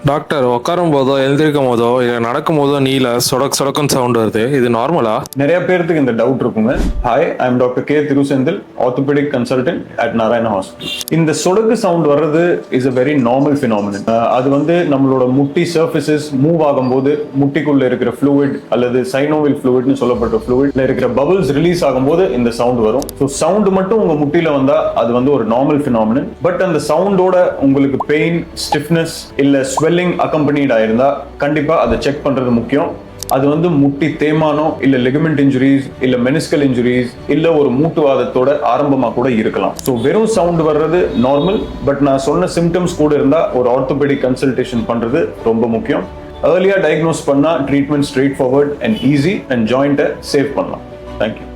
Doctor உட்காரும் போதோ எழுந்திருக்கும் போதோ இல்லை நடக்கும் போதோ நீல சொடக்குன்னு சவுண்ட் வருது, இது நார்மலா? நிறைய பேருக்கு இந்த டவுட் இருக்குங்க. Hi, I am doctor K Thirusenthil, orthopaedic consultant at Narayana hospital. இந்த சொடக்கு சவுண்ட் வர்றது is a very normal phenomenon. அது நம்மளோட முட்டி சர்ஃபேசஸ் மூவ் ஆகும்போது முட்டிக்குள்ள இருக்கிற ஃப்ளூயிட் அல்லது சைனோவில் ஃப்ளூயிட்னு சொல்லப்பட்ட ஃப்ளூயிட்ல இருக்கிற பபிள்ஸ் ரிலீஸ் ஆகும்போது இந்த சவுண்ட் வரும். ஸோ சவுண்ட் மட்டும் உங்க முட்டியில வந்தா அது ஒரு நார்மல் phenomenon. பட் அந்த சவுண்டோட உங்களுக்கு பெயின், ஸ்டிஃப்னஸ் இல்ல ஸ்வெல்லிங் அக்கம்பனிட் ஆயிருந்தா கண்டிப்பா அதை செக் பண்றது முக்கியம். அது முட்டி தேய்மானம் இல்ல லிகமெண்ட் இன்ஜுரிஸ் இல்ல மெனிஸ்கல் இன்ஜுரிஸ் இல்ல ஒரு மூட்டுவாதத்தோட ஆரம்பமா கூட இருக்கலாம். ஸோ வெறும் சவுண்ட் வர்றது நார்மல், பட் நான் சொன்ன சிம்டம்ஸ் கூட இருந்தா ஒரு ஆர்த்தோபெடிக் கன்சல்டேஷன் பண்றது ரொம்ப முக்கியம். ஏர்லியா டயக்னோஸ் பண்ணா treatment straightforward and easy and ஜாயிண்ட்டை சேவ் பண்ணலாம். தேங்க்யூ.